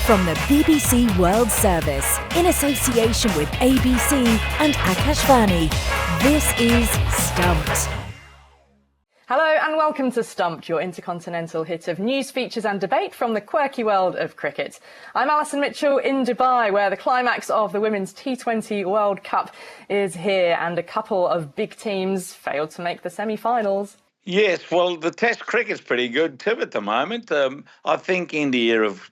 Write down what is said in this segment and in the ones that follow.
From the BBC World Service, in association with ABC and Akashvani, this is Stumped. Hello and welcome to Stumped, your intercontinental hit of news, features and debate from the quirky world of cricket. I'm Alison Mitchell in Dubai, where the climax of the Women's T20 World Cup is here and a couple of big teams failed to make the semi-finals. Yes, well, the Test cricket's pretty good too at the moment. I think India have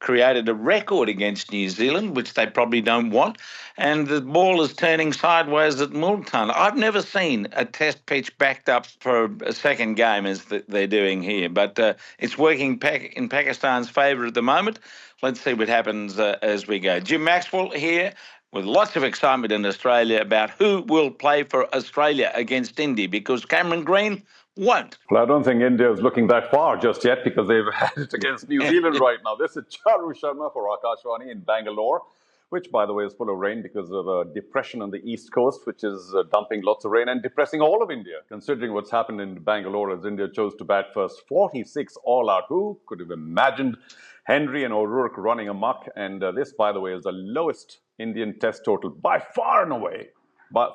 created a record against New Zealand, which they probably don't want, and the ball is turning sideways at Multan. I've never seen a Test pitch backed up for a second game as they're doing here, but it's working in Pakistan's favour at the moment. Let's see what happens as we go. Jim Maxwell here, with lots of excitement in Australia about who will play for Australia against India, because Cameron Green won't. Well, I don't think India is looking that far just yet, because they've had it against New Zealand right now. This is Charu Sharma for Akashvani in Bangalore, which, by the way, is full of rain because of a depression on the east coast, which is dumping lots of rain and depressing all of India. Considering what's happened in Bangalore as India chose to bat first 46 all out. Who could have imagined Henry and O'Rourke running amok? And this, by the way, is the lowest Indian test total by far and away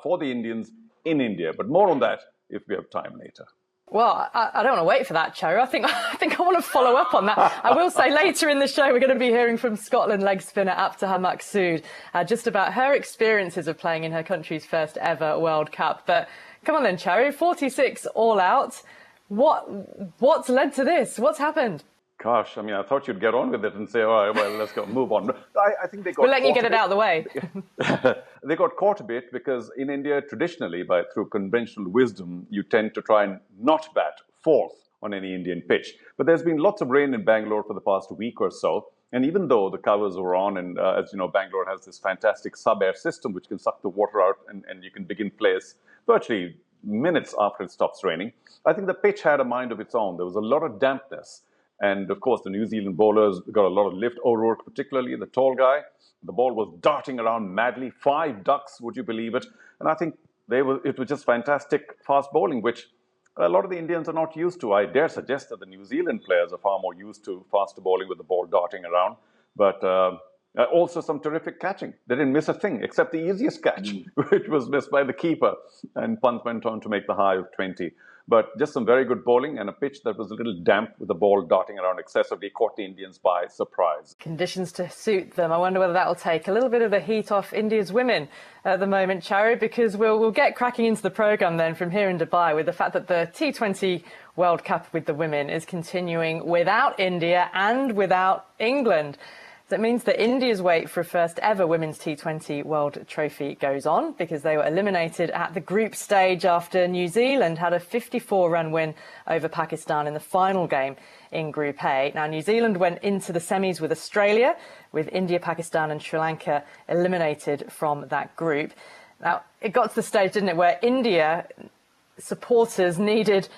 for the Indians in India. But more on that if we have time later. Well, I don't want to wait for that, Charu. I think I want to follow up on that. I will say later in the show we're going to be hearing from Scotland leg spinner Abtaha Maqsood just about her experiences of playing in her country's first ever World Cup. But come on then, Charu, 46 all out. What's led to this? What's happened? Gosh, I mean, I thought you'd get on with it and say, all right, well, let's go, move on. I think they got. We'll let you get it out of the way. They got caught a bit because in India, traditionally, through conventional wisdom, you tend to try and not bat fourth on any Indian pitch. But there's been lots of rain in Bangalore for the past week or so. And even though the covers were on, and as you know, Bangalore has this fantastic sub-air system which can suck the water out and you can begin plays virtually minutes after it stops raining, I think the pitch had a mind of its own. There was a lot of dampness. And, of course, the New Zealand bowlers got a lot of lift. O'Rourke, particularly, the tall guy. The ball was darting around madly. 5 ducks, would you believe it? And I think it was just fantastic fast bowling, which a lot of the Indians are not used to. I dare suggest that the New Zealand players are far more used to faster bowling with the ball darting around. But also some terrific catching. They didn't miss a thing, except the easiest catch, which was missed by the keeper. And Pant went on to make the high of 20. But just some very good bowling and a pitch that was a little damp with the ball darting around excessively caught the Indians by surprise. Conditions to suit them. I wonder whether that will take a little bit of the heat off India's women at the moment, Charu, because we'll get cracking into the programme then from here in Dubai with the fact that the T20 World Cup with the women is continuing without India and without England. That means that India's wait for a first ever Women's T20 World Trophy goes on, because they were eliminated at the group stage after New Zealand had a 54-run win over Pakistan in the final game in Group A. Now, New Zealand went into the semis with Australia, with India, Pakistan and Sri Lanka eliminated from that group. Now, it got to the stage, didn't it, where India supporters needed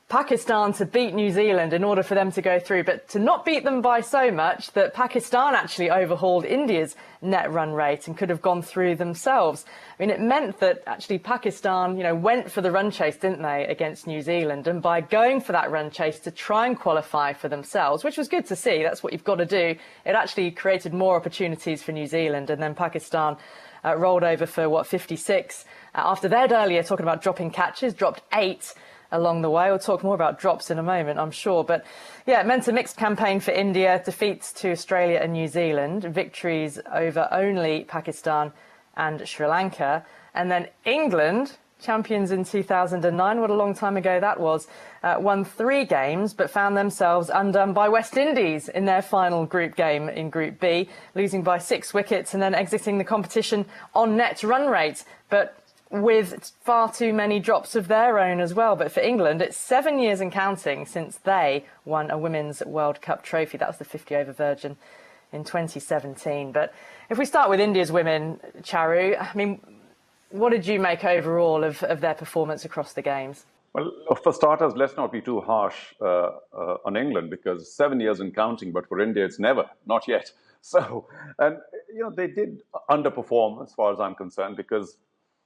Pakistan to beat New Zealand in order for them to go through, but to not beat them by so much that Pakistan actually overhauled India's net run rate and could have gone through themselves. I mean, it meant that actually Pakistan, went for the run chase, didn't they, against New Zealand? And by going for that run chase to try and qualify for themselves, which was good to see, that's what you've got to do, it actually created more opportunities for New Zealand. And then Pakistan rolled over for, 56? After they'd earlier talking about dropping catches, dropped 8 along the way. We'll talk more about drops in a moment, I'm sure. But yeah, it meant a mixed campaign for India. Defeats to Australia and New Zealand, victories over only Pakistan and Sri Lanka. And then England, champions in 2009, what a long time ago that was, won 3 games but found themselves undone by West Indies in their final group game in Group B, losing by 6 wickets and then exiting the competition on net run rate. But with far too many drops of their own as well. But for England, it's 7 years and counting since they won a Women's World Cup trophy. That was the 50-over Virgin in 2017. But if we start with India's women, Charu, I mean, what did you make overall of their performance across the games? Well, for starters, let's not be too harsh on England, because 7 years and counting, but for India, it's never, not yet. So, and, they did underperform as far as I'm concerned, because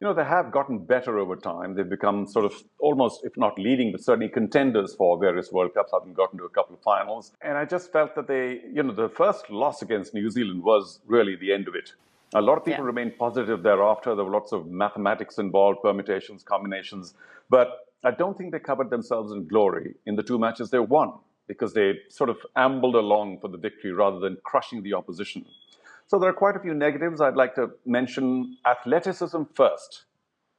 they have gotten better over time. They've become sort of almost, if not leading, but certainly contenders for various World Cups, having gotten to a couple of finals. And I just felt that the first loss against New Zealand was really the end of it. A lot of people remained positive thereafter. There were lots of mathematics involved, permutations, combinations. But I don't think they covered themselves in glory in the two matches they won, because they sort of ambled along for the victory rather than crushing the opposition. So there are quite a few negatives. I'd like to mention athleticism first,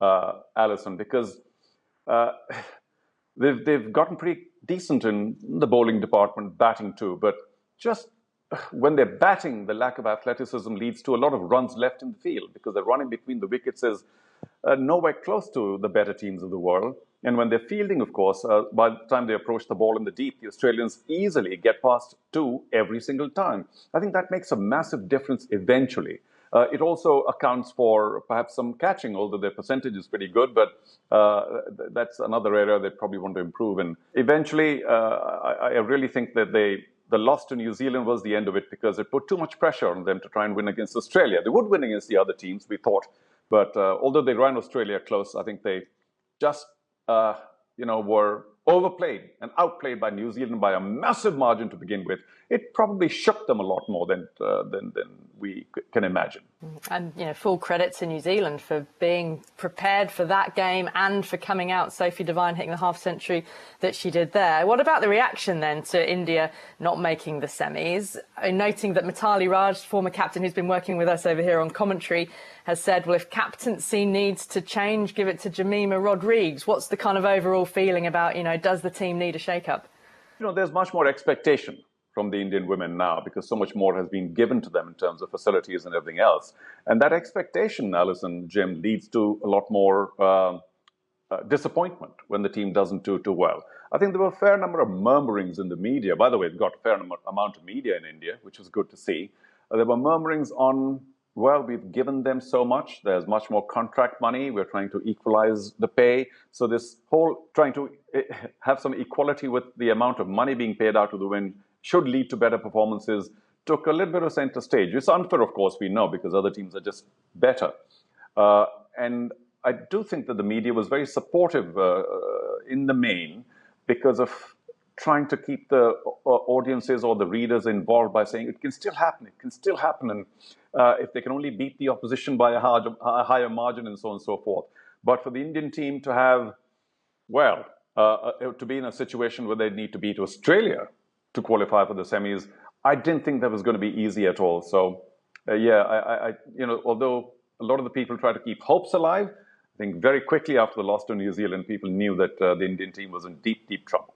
Alison, because they've gotten pretty decent in the bowling department, batting too. But just when they're batting, the lack of athleticism leads to a lot of runs left in the field, because they're running between the wickets is nowhere close to the better teams of the world. And when they're fielding, of course, by the time they approach the ball in the deep, the Australians easily get past two every single time. I think that makes a massive difference eventually. It also accounts for perhaps some catching, although their percentage is pretty good, but that's another area they probably want to improve. And eventually, I really think that the loss to New Zealand was the end of it, because it put too much pressure on them to try and win against Australia. They would win against the other teams, we thought. But although they ran Australia close, I think they just were overplayed and outplayed by New Zealand by a massive margin to begin with. It probably shook them a lot more than we can imagine. And full credit to New Zealand for being prepared for that game and for coming out. Sophie Devine hitting the half-century that she did there. What about the reaction then to India not making the semis? Noting that Mithali Raj, former captain who's been working with us over here on commentary, has said, well, if captaincy needs to change, give it to Jemimah Rodrigues. What's the kind of overall feeling about, does the team need a shake-up? There's much more expectation from the Indian women now, because so much more has been given to them in terms of facilities and everything else. And that expectation, Alison, Jim, leads to a lot more disappointment when the team doesn't do too well. I think there were a fair number of murmurings in the media. By the way, they've got a fair amount of media in India, which was good to see. There were murmurings on, well, we've given them so much. There's much more contract money. We're trying to equalize the pay. So this whole trying to have some equality with the amount of money being paid out to the women should lead to better performances took a little bit of center stage. It's unfair, of course, we know, because other teams are just better. And I do think that the media was very supportive in the main, because of trying to keep the audiences or the readers involved by saying it can still happen, and if they can only beat the opposition by a higher margin and so on and so forth. But for the Indian team to have, to be in a situation where they need to beat Australia to qualify for the semis, I didn't think that was going to be easy at all. So, although a lot of the people try to keep hopes alive, I think very quickly after the loss to New Zealand, people knew that the Indian team was in deep, deep trouble.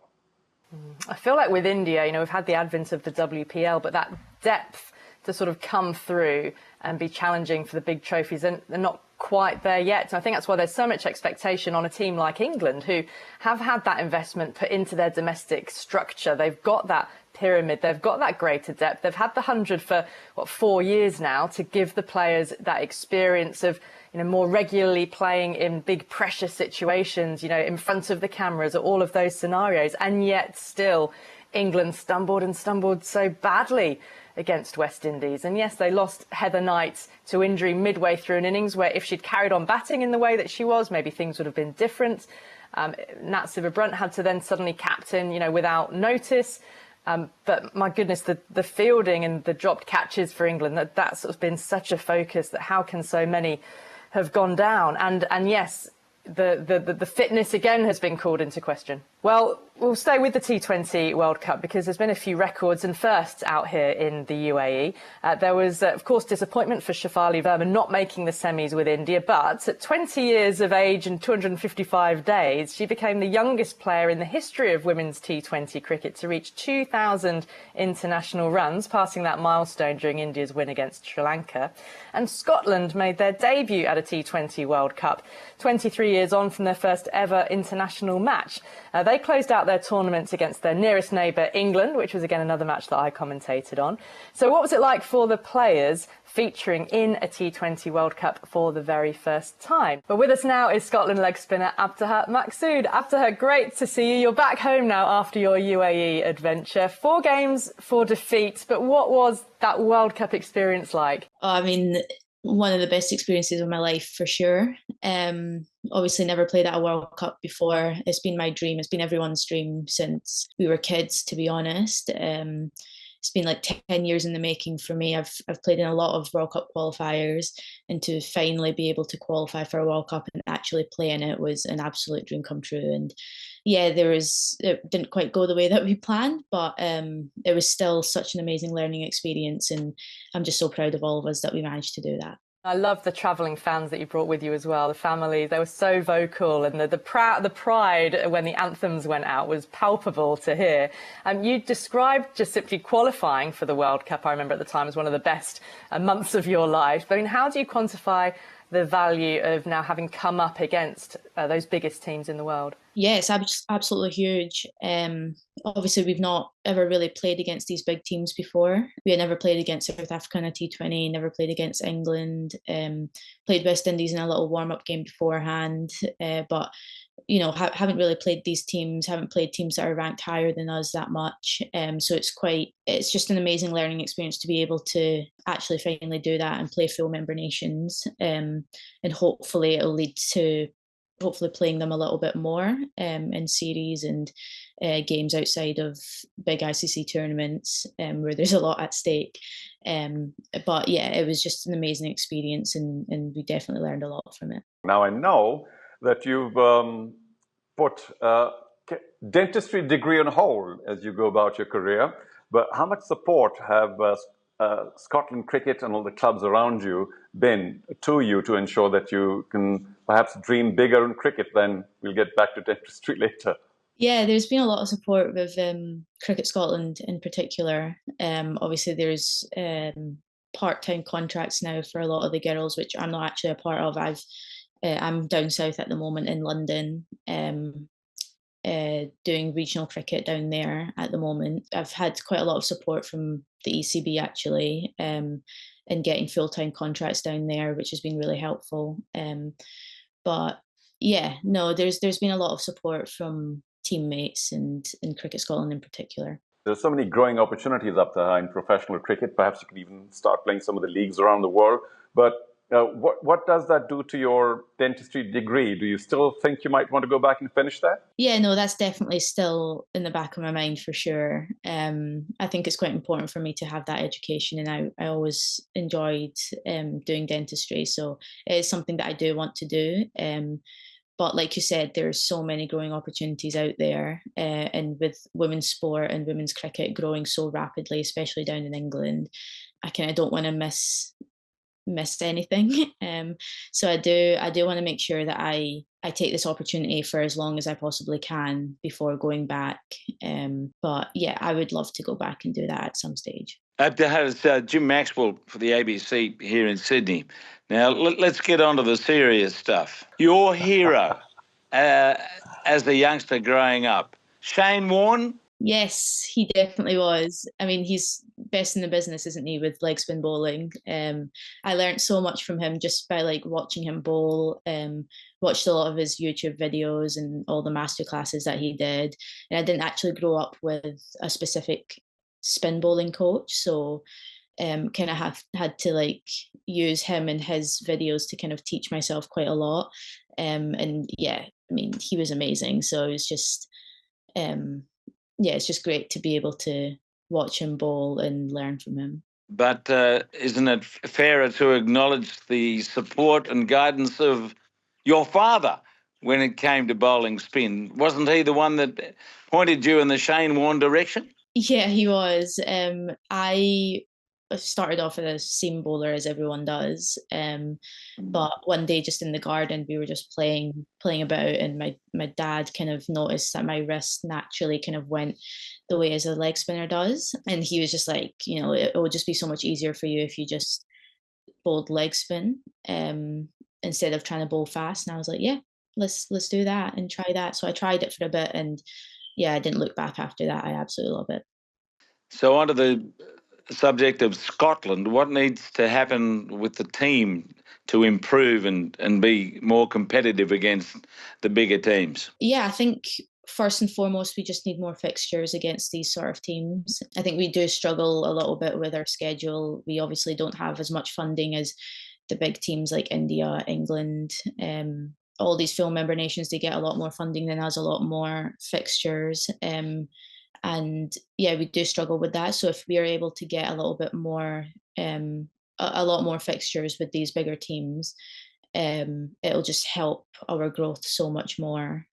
I feel like with India, we've had the advent of the WPL, but that depth to sort of come through and be challenging for the big trophies, and they're not quite there yet. And I think that's why there's so much expectation on a team like England, who have had that investment put into their domestic structure. They've got that pyramid, they've got that greater depth. They've had the 100 for 4 years now to give the players that experience of more regularly playing in big pressure situations, in front of the cameras, all of those scenarios. And yet still England stumbled so badly against West Indies. And yes, they lost Heather Knight to injury midway through an innings where, if she'd carried on batting in the way that she was, maybe things would have been different. Nat Sciver-Brunt had to then suddenly captain, without notice. But my goodness, the fielding and the dropped catches for England, that's sort of been such a focus, that how can so many have gone down? And yes, the fitness again has been called into question. Well, we'll stay with the T20 World Cup, because there's been a few records and firsts out here in the UAE. There was, of course, disappointment for Shafali Verma not making the semis with India, but at 20 years of age and 255 days, she became the youngest player in the history of women's T20 cricket to reach 2,000 international runs, passing that milestone during India's win against Sri Lanka. And Scotland made their debut at a T20 World Cup, 23 years on from their first ever international match. They closed out their tournament against their nearest neighbour, England, which was again another match that I commentated on. So what was it like for the players featuring in a T20 World Cup for the very first time? But with us now is Scotland leg spinner Abtaha Maqsood. Abtaha, great to see you. You're back home now after your UAE adventure. 4 games, 4 defeats, but what was that World Cup experience like? I mean, one of the best experiences of my life for sure. Obviously never played at a World Cup before. It's been my dream. It's been everyone's dream since we were kids, to be honest. It's been like 10 years in the making for me. I've played in a lot of World Cup qualifiers, and to finally be able to qualify for a World Cup and actually play in it was an absolute dream come true. And yeah, it didn't quite go the way that we planned, but it was still such an amazing learning experience, and I'm just so proud of all of us that we managed to do that. I love the travelling fans that you brought with you as well, the family. They were so vocal, and the pride when the anthems went out was palpable to hear. You described just simply qualifying for the World Cup, I remember at the time, as one of the best months of your life. I mean, how do you quantify the value of now having come up against those biggest teams in the world? Yeah, it's absolutely huge. Obviously, we've not ever really played against these big teams before. We had never played against South Africa in a T20, never played against England, played West Indies in a little warm-up game beforehand, but haven't really played these teams, haven't played teams that are ranked higher than us that much. So it's just an amazing learning experience to be able to actually finally do that and play full member nations. And hopefully it'll lead to playing them a little bit more in series and games outside of big ICC tournaments where there's a lot at stake. But yeah, it was just an amazing experience, and we definitely learned a lot from it. Now I know that you've put dentistry degree on hold as you go about your career, but how much support have Scotland Cricket and all the clubs around you been to you to ensure that you can perhaps dream bigger in cricket? Then we'll get back to dentistry later. Yeah, there's been a lot of support with Cricket Scotland in particular. Obviously, there's part-time contracts now for a lot of the girls, which I'm not actually a part of. I'm down south at the moment in London, doing regional cricket down there at the moment. I've had quite a lot of support from the ECB actually, in getting full-time contracts down there, which has been really helpful. But yeah, no, there's been a lot of support from teammates and in Cricket Scotland in particular. There's so many growing opportunities up there in professional cricket. Perhaps you could even start playing some of the leagues around the world. But what does that do to your dentistry degree? Do you still think you might want to go back and finish that? Yeah, no, that's definitely still in the back of my mind for sure. I think it's quite important for me to have that education, and I always enjoyed doing dentistry. So it is something that I do want to do. But like you said, there's so many growing opportunities out there, and with women's sport and women's cricket growing so rapidly, especially down in England, I kind of don't want to miss anything. So I do want to make sure that I take this opportunity for as long as I possibly can before going back. But yeah, I would love to go back and do that at some stage. It's Jim Maxwell for the ABC here in Sydney. Now, let's get on to the serious stuff. Your hero as a youngster growing up, Shane Warne? Yes, he definitely was. I mean, he's best in the business, isn't he, with leg spin bowling? I learned so much from him just by watching him bowl. Watched a lot of his YouTube videos and all the masterclasses that he did. And I didn't actually grow up with a specific spin bowling coach, so kind of had to use him and his videos to kind of teach myself quite a lot. And yeah, I mean, he was amazing. So it was just it's just great to be able to watch him bowl and learn from him. But isn't it fairer to acknowledge the support and guidance of your father when it came to bowling spin? Wasn't he the one that pointed you in the Shane Warne direction? Yeah, he was. I started off as a seam bowler, as everyone does. But one day, just in the garden, we were just playing about, and my dad kind of noticed that my wrist naturally kind of went the way as a leg spinner does, and he was just like, it would just be so much easier for you if you just bowled leg spin instead of trying to bowl fast. And I was like, yeah, let's do that and try that. So I tried it for a bit, and yeah, I didn't look back after that. I absolutely love it. So onto the subject of Scotland, what needs to happen with the team to improve and be more competitive against the bigger teams? Yeah, I think first and foremost, we just need more fixtures against these sort of teams. I think we do struggle a little bit with our schedule. We obviously don't have as much funding as the big teams like India, England, all these full member nations, they get a lot more funding than us, a lot more fixtures. And yeah, we do struggle with that. So if we are able to get a little bit more, a lot more fixtures with these bigger teams, it'll just help our growth so much more.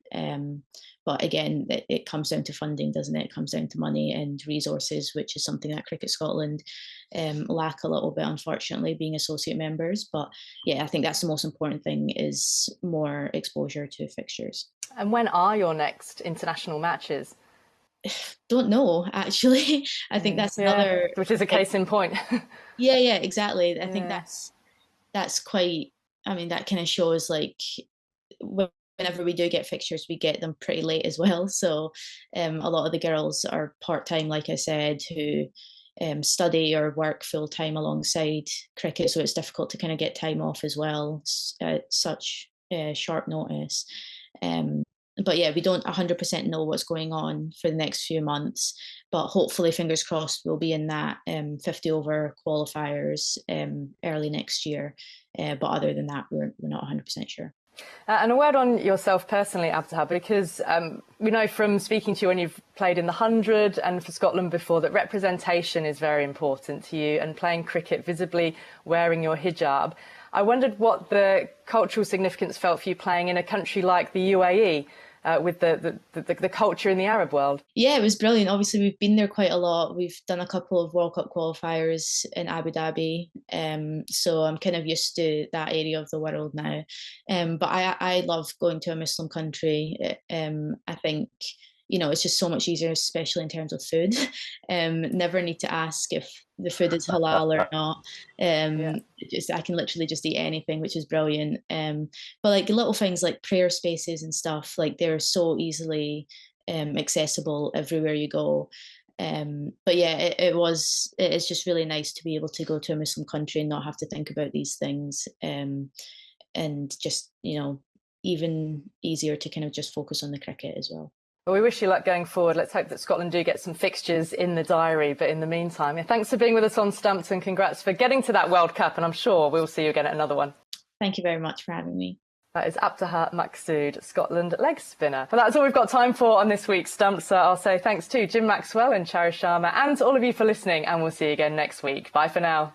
But again, it comes down to funding, doesn't it? It comes down to money and resources, which is something that Cricket Scotland lack a little bit, unfortunately, being associate members. But yeah, I think that's the most important thing, is more exposure to fixtures. And when are your next international matches? Don't know, actually. I think that's another, which is a case in point. yeah, exactly. I think that's quite, I mean, that kind of shows, like, whenever we do get fixtures, we get them pretty late as well. So a lot of the girls are part-time, like I said, who study or work full-time alongside cricket. So it's difficult to kind of get time off as well at such short notice. But yeah, we don't 100% know what's going on for the next few months. But hopefully, fingers crossed, we'll be in that 50 over qualifiers early next year. But other than that, we're not 100% sure. And a word on yourself personally, Abtaha, because we know from speaking to you when you've played in the 100 and for Scotland before that representation is very important to you, and playing cricket visibly wearing your hijab. I wondered what the cultural significance felt for you playing in a country like the UAE, with the culture in the Arab world. Yeah, it was brilliant. Obviously, we've been there quite a lot. We've done a couple of World Cup qualifiers in Abu Dhabi, so I'm kind of used to that area of the world now. But I love going to a Muslim country. I think, you know, it's just so much easier, especially in terms of food. Never need to ask if the food is halal or not. I can literally just eat anything, which is brilliant. But like little things like prayer spaces and stuff, like they're so easily accessible everywhere you go. But yeah, it's just really nice to be able to go to a Muslim country and not have to think about these things. And just, you know, even easier to kind of just focus on the cricket as well. Well, we wish you luck going forward. Let's hope that Scotland do get some fixtures in the diary. But in the meantime, thanks for being with us on Stumped, and congrats for getting to that World Cup. And I'm sure we'll see you again at another one. Thank you very much for having me. That is Abtaha Maqsood, Scotland leg spinner. Well, that's all we've got time for on this week's Stumped. So I'll say thanks to Jim Maxwell and Charu Sharma, and to all of you for listening. And we'll see you again next week. Bye for now.